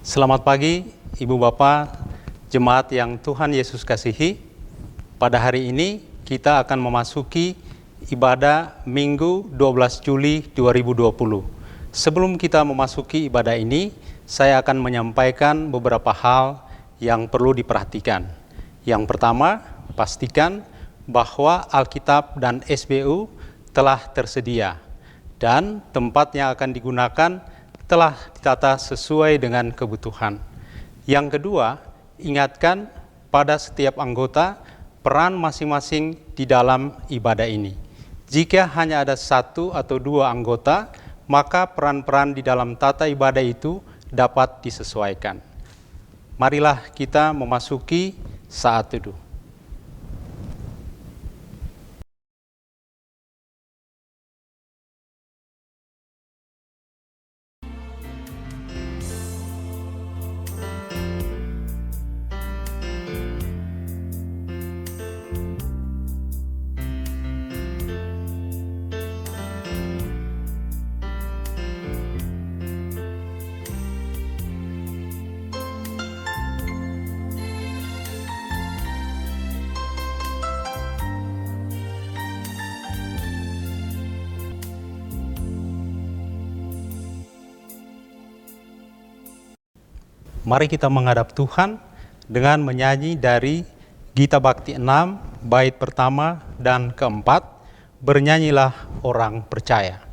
Selamat pagi, Ibu Bapak, jemaat yang Tuhan Yesus kasihi. Pada hari ini kita akan memasuki ibadah Minggu 12 Juli 2020. Sebelum kita memasuki ibadah ini, saya akan menyampaikan beberapa hal yang perlu diperhatikan. Yang pertama, pastikan bahwa Alkitab dan SBU telah tersedia dan tempat yang akan digunakan telah ditata sesuai dengan kebutuhan. Yang kedua, ingatkan pada setiap anggota peran masing-masing di dalam ibadah ini. Jika hanya ada satu atau dua anggota, maka peran-peran di dalam tata ibadah itu dapat disesuaikan. Marilah kita memasuki saat teduh. Mari kita menghadap Tuhan dengan menyanyi dari Gita Bakti 6, bait pertama dan keempat, Bernyanyilah Orang Percaya.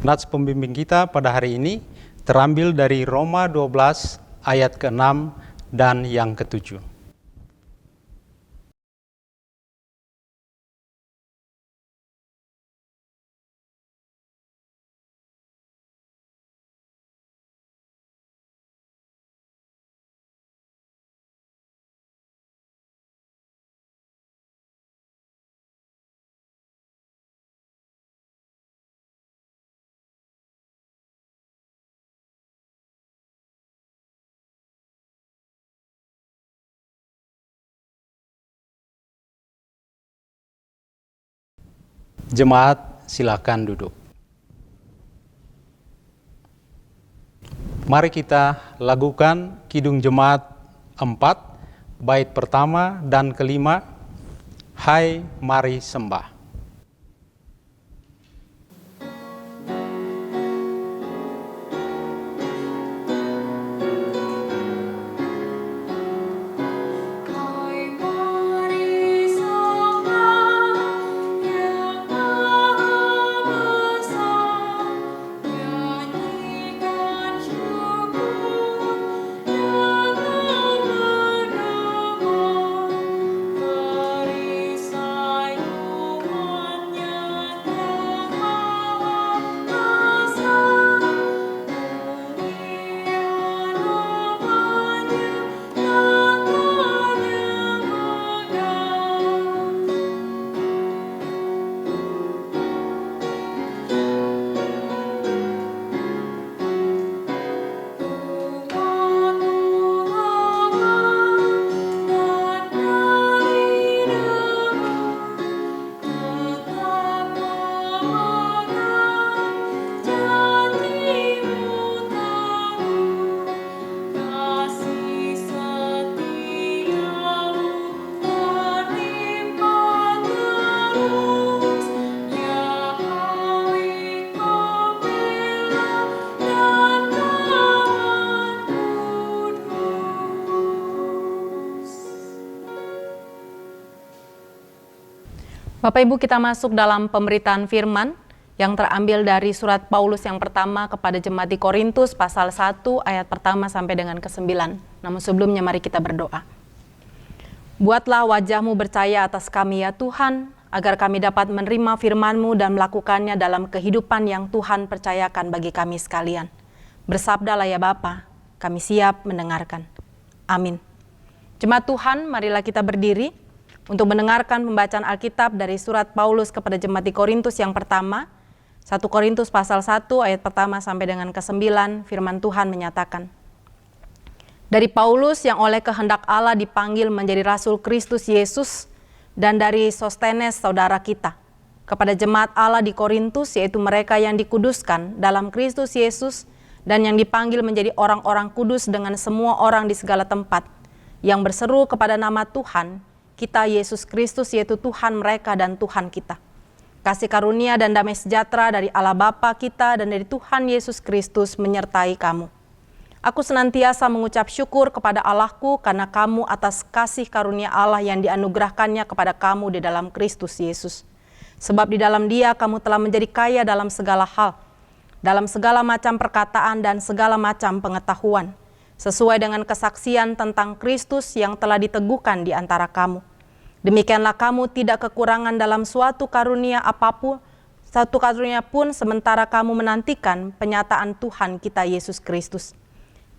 Nats pembimbing kita pada hari ini terambil dari Roma 12 ayat ke-6 dan yang ke-7. Jemaat, silakan duduk. Mari kita lakukan Kidung Jemaat 4, bait pertama dan kelima. Hai, mari sembah. Bapak Ibu, kita masuk dalam pemberitaan firman yang terambil dari surat Paulus yang pertama kepada jemaat di Korintus pasal 1 ayat pertama sampai dengan ke-9. Namun sebelumnya mari kita berdoa. Buatlah wajah-Mu bercahaya atas kami ya Tuhan, agar kami dapat menerima firman-Mu dan melakukannya dalam kehidupan yang Tuhan percayakan bagi kami sekalian. Bersabdalah ya Bapa, kami siap mendengarkan. Amin. Jemaat Tuhan, marilah kita berdiri untuk mendengarkan pembacaan Alkitab dari surat Paulus kepada jemaat di Korintus yang pertama, 1 Korintus pasal 1 ayat pertama sampai dengan ke-9, firman Tuhan menyatakan, dari Paulus yang oleh kehendak Allah dipanggil menjadi Rasul Kristus Yesus, dan dari Sostenes saudara kita, kepada jemaat Allah di Korintus, yaitu mereka yang dikuduskan dalam Kristus Yesus, dan yang dipanggil menjadi orang-orang kudus dengan semua orang di segala tempat, yang berseru kepada nama Tuhan, kita Yesus Kristus, yaitu Tuhan mereka dan Tuhan kita. Kasih karunia dan damai sejahtera dari Allah Bapa kita dan dari Tuhan Yesus Kristus menyertai kamu. Aku senantiasa mengucap syukur kepada Allahku karena kamu atas kasih karunia Allah yang dianugerahkannya kepada kamu di dalam Kristus Yesus. Sebab di dalam Dia kamu telah menjadi kaya dalam segala hal, dalam segala macam perkataan dan segala macam pengetahuan, sesuai dengan kesaksian tentang Kristus yang telah diteguhkan di antara kamu. Demikianlah kamu tidak kekurangan dalam suatu karunia apapun, satu karunia pun sementara kamu menantikan penyataan Tuhan kita Yesus Kristus.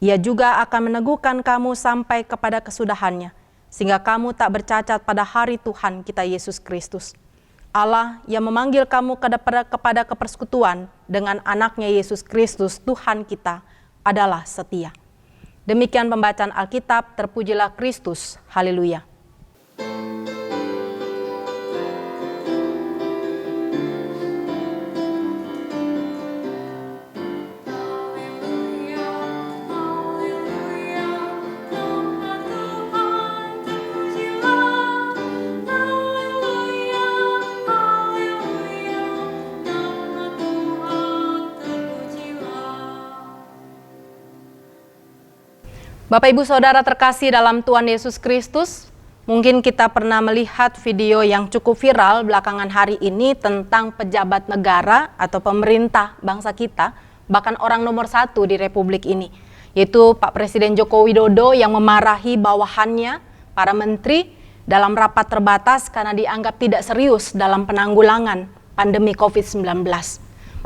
Ia juga akan meneguhkan kamu sampai kepada kesudahannya, sehingga kamu tak bercacat pada hari Tuhan kita Yesus Kristus. Allah yang memanggil kamu kepada kepersekutuan dengan anaknya Yesus Kristus Tuhan kita adalah setia. Demikian pembacaan Alkitab, terpujilah Kristus. Haleluya. Bapak Ibu Saudara terkasih dalam Tuhan Yesus Kristus, Mungkin kita pernah melihat video yang cukup viral belakangan hari ini tentang pejabat negara atau pemerintah bangsa kita, bahkan orang nomor 1 di Republik ini, yaitu Pak Presiden Joko Widodo yang memarahi bawahannya, para menteri, dalam rapat terbatas karena dianggap tidak serius dalam penanggulangan pandemi COVID-19.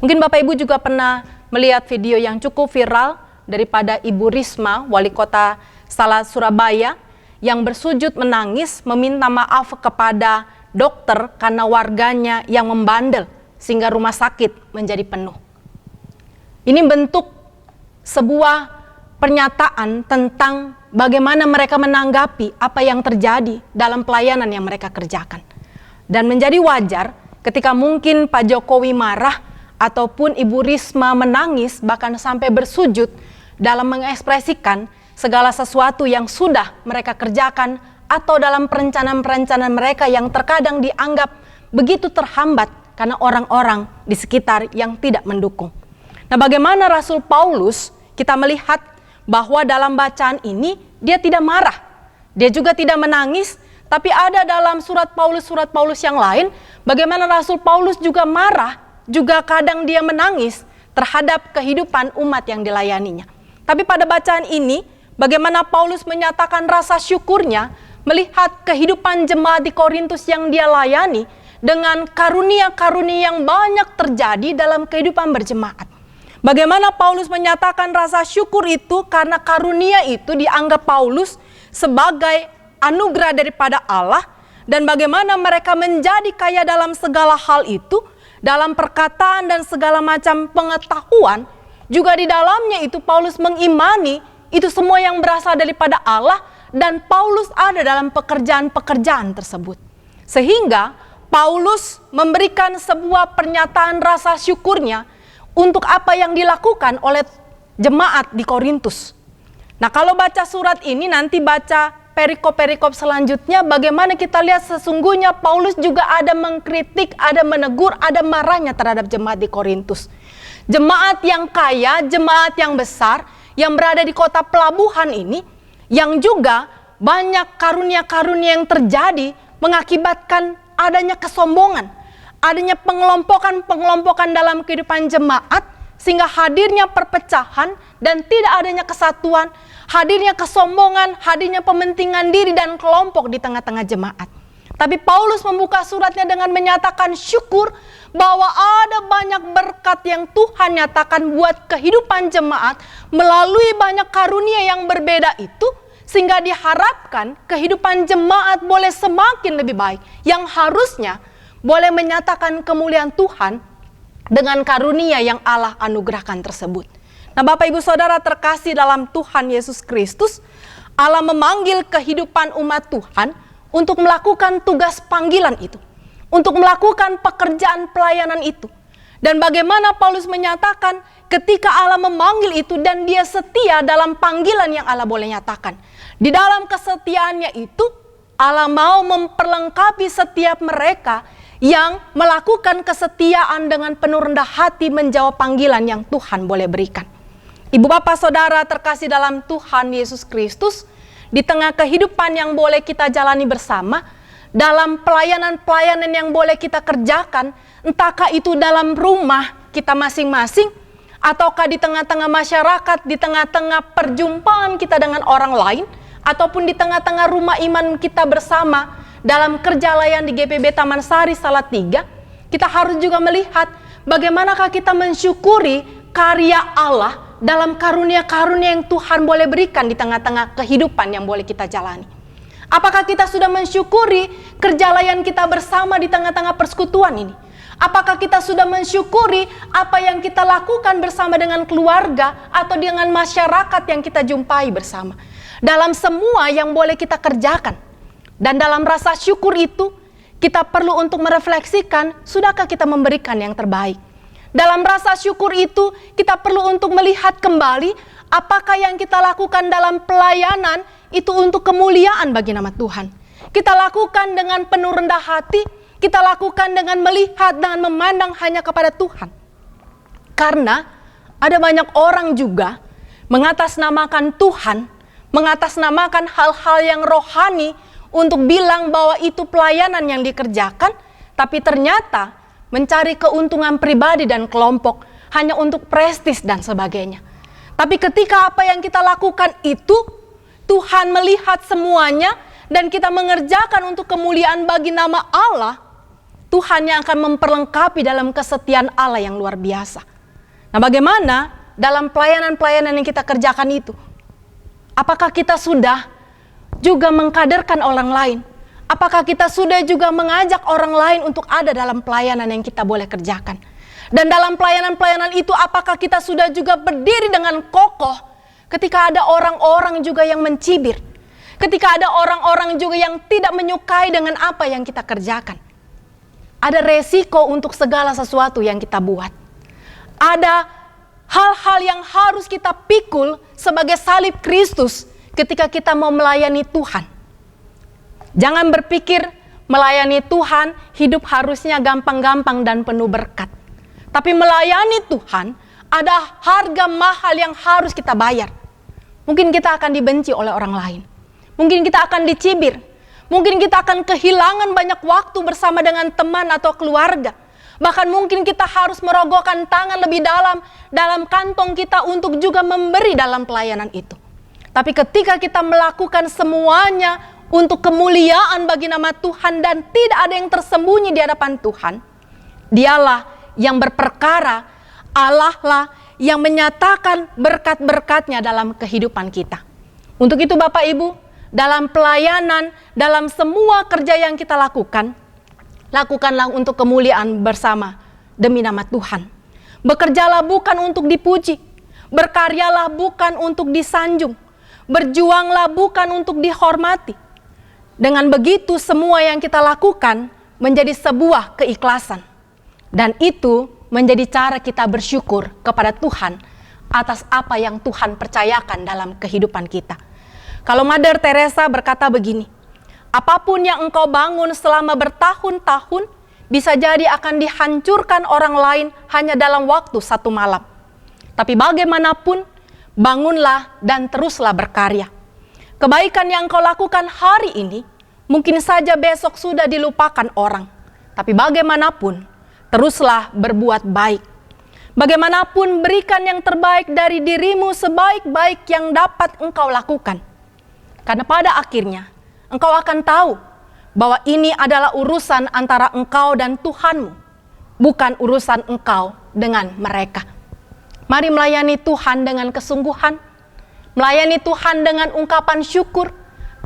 Mungkin Bapak Ibu juga pernah melihat video yang cukup viral daripada Ibu Risma, Wali Kota Surabaya, yang bersujud menangis meminta maaf kepada dokter karena warganya yang membandel sehingga rumah sakit menjadi penuh. Ini bentuk sebuah pernyataan tentang bagaimana mereka menanggapi apa yang terjadi dalam pelayanan yang mereka kerjakan. Dan menjadi wajar ketika mungkin Pak Jokowi marah ataupun Ibu Risma menangis bahkan sampai bersujud dalam mengekspresikan segala sesuatu yang sudah mereka kerjakan atau dalam perencanaan-perencanaan mereka yang terkadang dianggap begitu terhambat karena orang-orang di sekitar yang tidak mendukung. Nah, bagaimana Rasul Paulus, kita melihat bahwa dalam bacaan ini dia tidak marah, dia juga tidak menangis, tapi ada dalam surat Paulus yang lain, bagaimana Rasul Paulus juga marah, juga kadang dia menangis terhadap kehidupan umat yang dilayaninya. Tapi pada bacaan ini, bagaimana Paulus menyatakan rasa syukurnya melihat kehidupan jemaat di Korintus yang dia layani dengan karunia-karunia yang banyak terjadi dalam kehidupan berjemaat. Bagaimana Paulus menyatakan rasa syukur itu karena karunia itu dianggap Paulus sebagai anugerah daripada Allah, dan bagaimana mereka menjadi kaya dalam segala hal itu, dalam perkataan dan segala macam pengetahuan, juga di dalamnya itu Paulus mengimani itu semua yang berasal daripada Allah, dan Paulus ada dalam pekerjaan-pekerjaan tersebut. Sehingga Paulus memberikan sebuah pernyataan rasa syukurnya untuk apa yang dilakukan oleh jemaat di Korintus. Nah, kalau baca surat ini, nanti baca perikop-perikop selanjutnya, bagaimana kita lihat sesungguhnya Paulus juga ada mengkritik, ada menegur, ada marahnya terhadap jemaat di Korintus. Jemaat yang kaya, jemaat yang besar, yang berada di kota pelabuhan ini, yang juga banyak karunia-karunia yang terjadi mengakibatkan adanya kesombongan, adanya pengelompokan dalam kehidupan jemaat, sehingga hadirnya perpecahan dan tidak adanya kesatuan, hadirnya kesombongan, hadirnya pementingan diri dan kelompok di tengah-tengah jemaat. Tapi Paulus membuka suratnya dengan menyatakan syukur bahwa ada banyak berkat yang Tuhan nyatakan buat kehidupan jemaat melalui banyak karunia yang berbeda itu, sehingga diharapkan kehidupan jemaat boleh semakin lebih baik, yang harusnya boleh menyatakan kemuliaan Tuhan dengan karunia yang Allah anugerahkan tersebut. Nah, Bapak Ibu Saudara terkasih dalam Tuhan Yesus Kristus, Allah memanggil kehidupan umat Tuhan untuk melakukan tugas panggilan itu, untuk melakukan pekerjaan pelayanan itu. Dan bagaimana Paulus menyatakan ketika Allah memanggil itu dan dia setia dalam panggilan yang Allah boleh nyatakan. Di dalam kesetiaannya itu, Allah mau memperlengkapi setiap mereka yang melakukan kesetiaan dengan penuh rendah hati menjawab panggilan yang Tuhan boleh berikan. Ibu bapak saudara terkasih dalam Tuhan Yesus Kristus, di tengah kehidupan yang boleh kita jalani bersama, dalam pelayanan-pelayanan yang boleh kita kerjakan, entahkah itu dalam rumah kita masing-masing, ataukah di tengah-tengah masyarakat, di tengah-tengah perjumpaan kita dengan orang lain, ataupun di tengah-tengah rumah iman kita bersama, dalam kerja layan di GPB Taman Sari Salatiga, kita harus juga melihat bagaimanakah kita mensyukuri karya Allah dalam karunia-karunia yang Tuhan boleh berikan di tengah-tengah kehidupan yang boleh kita jalani. Apakah kita sudah mensyukuri kerja layan kita bersama di tengah-tengah persekutuan ini? Apakah kita sudah mensyukuri apa yang kita lakukan bersama dengan keluarga atau dengan masyarakat yang kita jumpai bersama? Dalam semua yang boleh kita kerjakan. Dan dalam rasa syukur itu, kita perlu untuk merefleksikan, sudahkah kita memberikan yang terbaik? Dalam rasa syukur itu, kita perlu untuk melihat kembali apakah yang kita lakukan dalam pelayanan itu untuk kemuliaan bagi nama Tuhan. Kita lakukan dengan penuh rendah hati, kita lakukan dengan melihat, dengan memandang hanya kepada Tuhan. Karena ada banyak orang juga mengatasnamakan Tuhan, mengatasnamakan hal-hal yang rohani untuk bilang bahwa itu pelayanan yang dikerjakan, tapi ternyata mencari keuntungan pribadi dan kelompok hanya untuk prestis dan sebagainya. Tapi ketika apa yang kita lakukan itu, Tuhan melihat semuanya dan kita mengerjakan untuk kemuliaan bagi nama Allah, Tuhan yang akan memperlengkapi dalam kesetiaan Allah yang luar biasa. Nah, bagaimana dalam pelayanan-pelayanan yang kita kerjakan itu? Apakah kita sudah juga mengkaderkan orang lain? Apakah kita sudah juga mengajak orang lain untuk ada dalam pelayanan yang kita boleh kerjakan? Dan dalam pelayanan-pelayanan itu, apakah kita sudah juga berdiri dengan kokoh ketika ada orang-orang juga yang mencibir? Ketika ada orang-orang juga yang tidak menyukai dengan apa yang kita kerjakan? Ada resiko untuk segala sesuatu yang kita buat. Ada hal-hal yang harus kita pikul sebagai salib Kristus ketika kita mau melayani Tuhan. Jangan berpikir melayani Tuhan hidup harusnya gampang-gampang dan penuh berkat. Tapi melayani Tuhan ada harga mahal yang harus kita bayar. Mungkin kita akan dibenci oleh orang lain. Mungkin kita akan dicibir. Mungkin kita akan kehilangan banyak waktu bersama dengan teman atau keluarga. Bahkan mungkin kita harus merogokkan tangan lebih dalam kantong kita untuk juga memberi dalam pelayanan itu. Tapi ketika kita melakukan semuanya untuk kemuliaan bagi nama Tuhan dan tidak ada yang tersembunyi di hadapan Tuhan, Dialah yang berperkara, Allah lah yang menyatakan berkat-berkatnya dalam kehidupan kita. Untuk itu Bapak Ibu, dalam pelayanan, dalam semua kerja yang kita lakukan, lakukanlah untuk kemuliaan bersama demi nama Tuhan. Bekerjalah bukan untuk dipuji, berkaryalah bukan untuk disanjung, berjuanglah bukan untuk dihormati. Dengan begitu semua yang kita lakukan menjadi sebuah keikhlasan. Dan itu menjadi cara kita bersyukur kepada Tuhan atas apa yang Tuhan percayakan dalam kehidupan kita. Kalau Mother Teresa berkata begini, apapun yang engkau bangun selama bertahun-tahun bisa jadi akan dihancurkan orang lain hanya dalam waktu satu malam. Tapi bagaimanapun, bangunlah dan teruslah berkarya. Kebaikan yang engkau lakukan hari ini mungkin saja besok sudah dilupakan orang. Tapi bagaimanapun, teruslah berbuat baik. Bagaimanapun, berikan yang terbaik dari dirimu sebaik-baik yang dapat engkau lakukan. Karena pada akhirnya, engkau akan tahu bahwa ini adalah urusan antara engkau dan Tuhanmu, bukan urusan engkau dengan mereka. Mari melayani Tuhan dengan kesungguhan, melayani Tuhan dengan ungkapan syukur,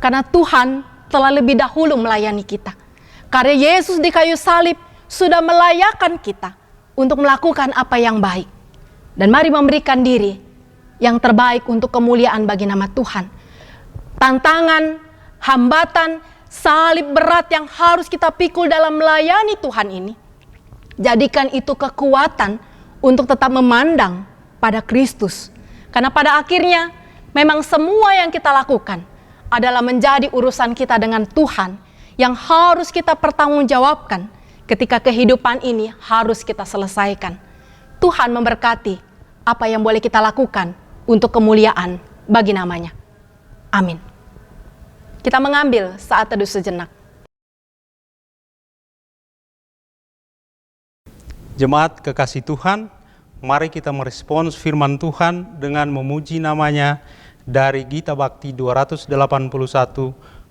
karena Tuhan telah lebih dahulu melayani kita. Karena Yesus di kayu salib sudah melayakkan kita untuk melakukan apa yang baik. Dan mari memberikan diri yang terbaik untuk kemuliaan bagi nama Tuhan. Tantangan, hambatan, salib berat yang harus kita pikul dalam melayani Tuhan ini, jadikan itu kekuatan untuk tetap memandang pada Kristus. Karena pada akhirnya memang semua yang kita lakukan adalah menjadi urusan kita dengan Tuhan yang harus kita pertanggungjawabkan ketika kehidupan ini harus kita selesaikan. Tuhan memberkati apa yang boleh kita lakukan untuk kemuliaan bagi namanya. Amin. Kita mengambil saat teduh sejenak. Jemaat kekasih Tuhan, mari kita merespons firman Tuhan dengan memuji namanya dari Gita Bakti 281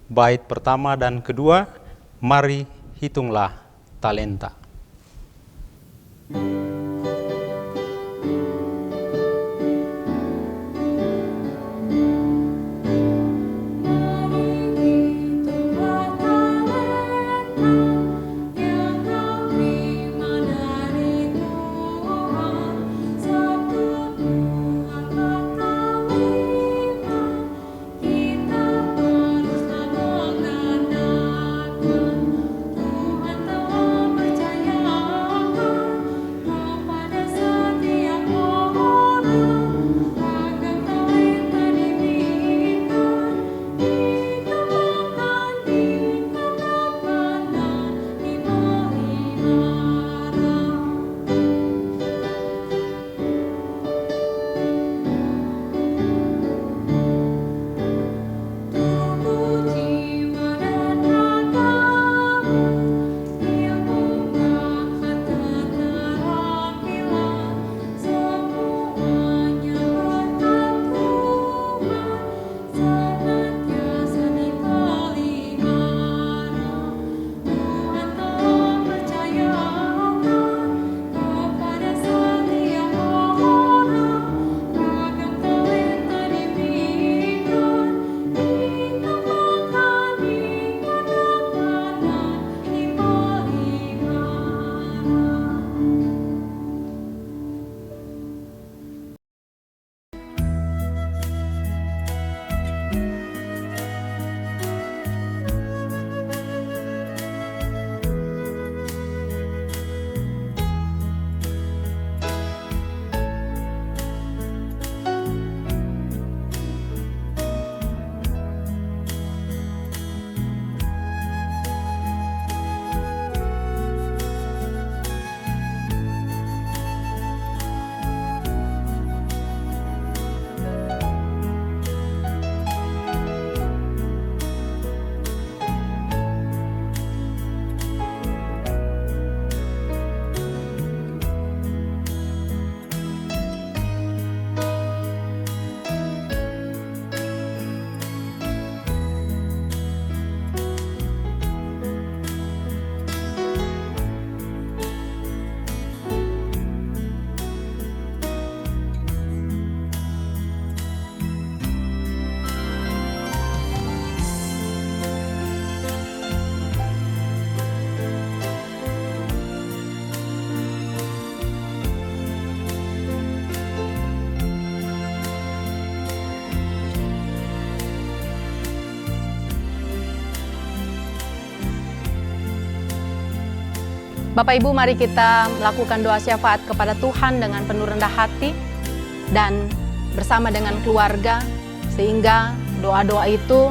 bait pertama dan kedua. Mari hitunglah talenta. Tuhan telah percaya Bapak Ibu, mari kita melakukan doa syafaat kepada Tuhan dengan penuh rendah hati dan bersama dengan keluarga, sehingga doa-doa itu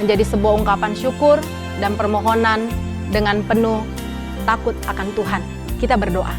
menjadi sebuah ungkapan syukur dan permohonan dengan penuh takut akan Tuhan. Kita berdoa.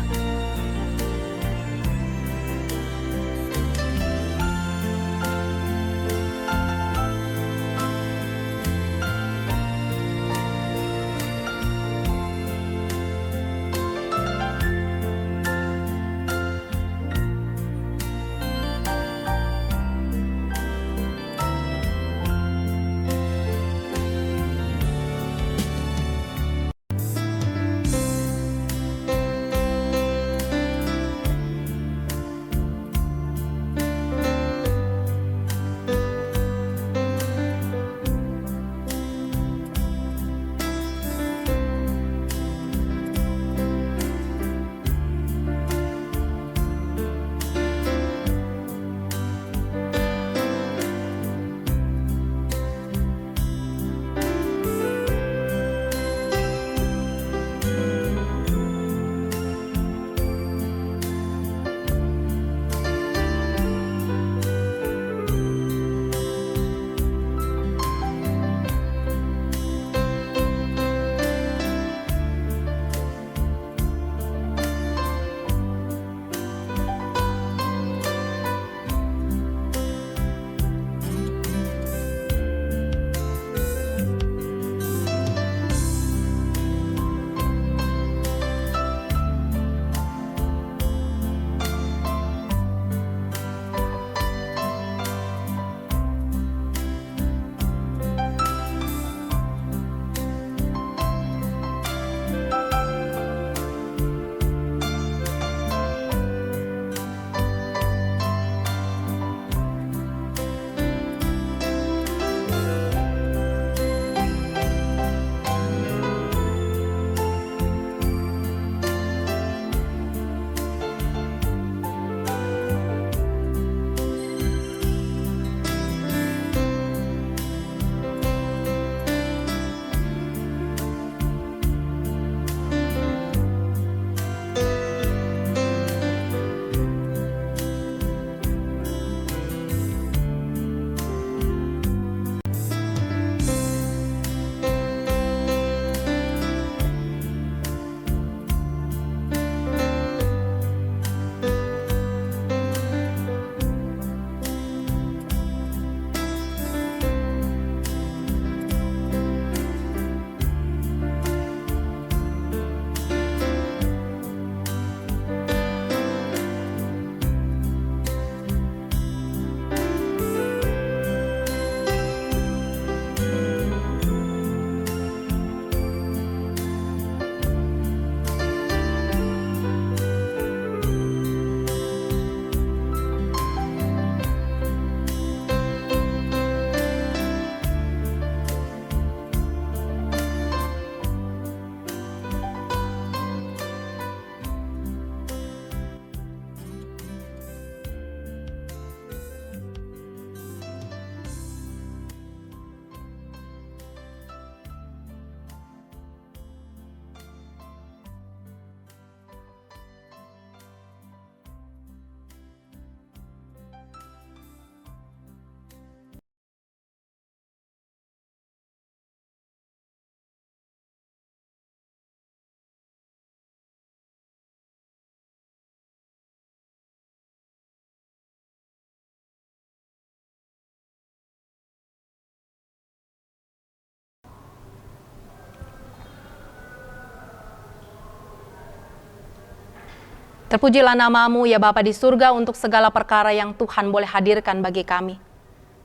Terpujilah nama-Mu ya Bapa di surga untuk segala perkara yang Tuhan boleh hadirkan bagi kami.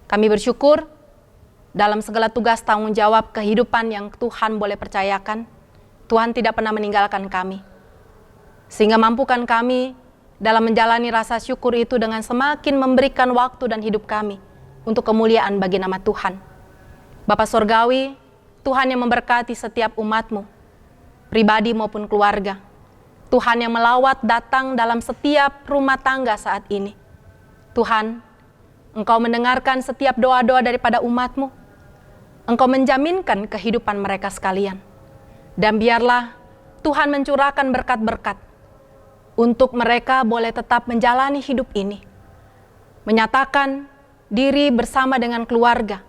Kami bersyukur dalam segala tugas tanggung jawab kehidupan yang Tuhan boleh percayakan, Tuhan tidak pernah meninggalkan kami. Sehingga mampukan kami dalam menjalani rasa syukur itu dengan semakin memberikan waktu dan hidup kami untuk kemuliaan bagi nama Tuhan. Bapa Sorgawi, Tuhan yang memberkati setiap umat-Mu, pribadi maupun keluarga. Tuhan yang melawat datang dalam setiap rumah tangga saat ini. Tuhan, Engkau mendengarkan setiap doa-doa daripada umat-Mu. Engkau menjaminkan kehidupan mereka sekalian. Dan biarlah Tuhan mencurahkan berkat-berkat untuk mereka boleh tetap menjalani hidup ini, menyatakan diri bersama dengan keluarga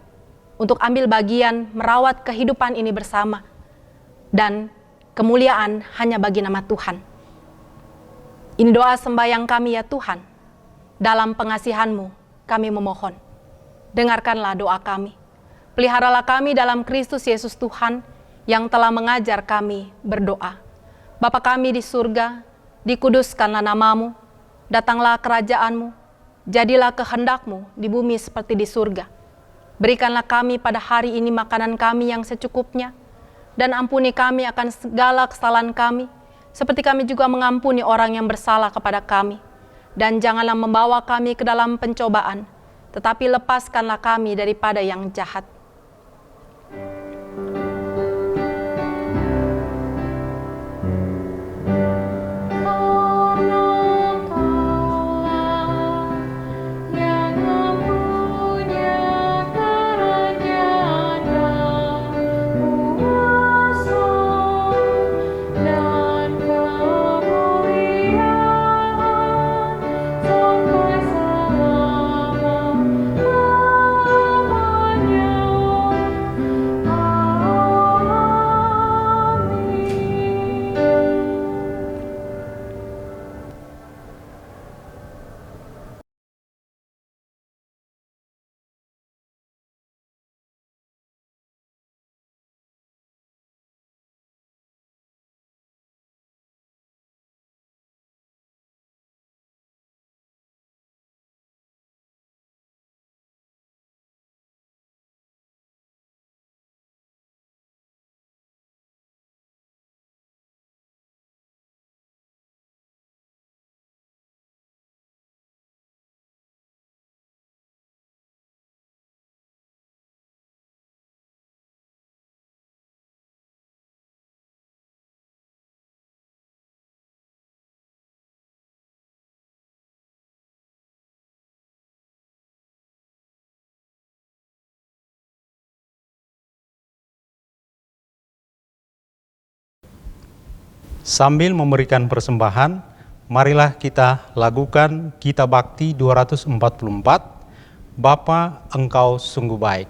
untuk ambil bagian merawat kehidupan ini bersama, dan kemuliaan hanya bagi nama Tuhan. Ini doa sembahyang kami ya Tuhan, dalam pengasihan-Mu kami memohon. Dengarkanlah doa kami. Peliharalah kami dalam Kristus Yesus Tuhan yang telah mengajar kami berdoa. Bapa kami di surga, dikuduskanlah nama-Mu, datanglah kerajaan-Mu, jadilah kehendak-Mu di bumi seperti di surga. Berikanlah kami pada hari ini makanan kami yang secukupnya, dan ampuni kami akan segala kesalahan kami, seperti kami juga mengampuni orang yang bersalah kepada kami. Dan janganlah membawa kami ke dalam pencobaan, tetapi lepaskanlah kami daripada yang jahat. Sambil memberikan persembahan, marilah kita lakukan Gita Bakti 244, Bapa Engkau sungguh baik.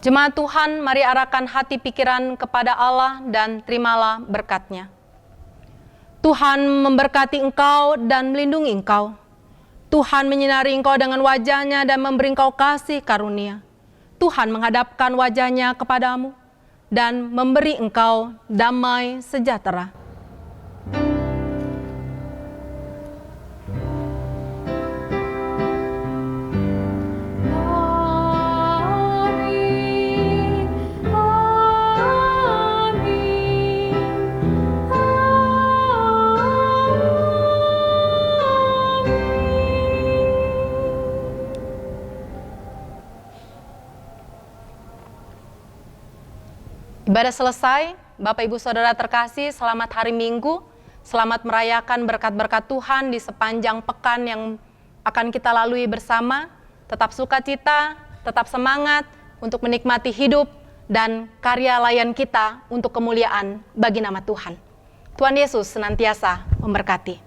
Jemaat Tuhan, mari arahkan hati pikiran kepada Allah dan terimalah berkat-Nya. Tuhan memberkati engkau dan melindungi engkau. Tuhan menyinari engkau dengan wajah-Nya dan memberi engkau kasih karunia. Tuhan menghadapkan wajah-Nya kepadamu dan memberi engkau damai sejahtera. Ibadah selesai, Bapak Ibu Saudara terkasih, selamat hari Minggu, selamat merayakan berkat-berkat Tuhan di sepanjang pekan yang akan kita lalui bersama. Tetap sukacita, tetap semangat untuk menikmati hidup dan karya layan kita untuk kemuliaan bagi nama Tuhan. Tuhan Yesus senantiasa memberkati.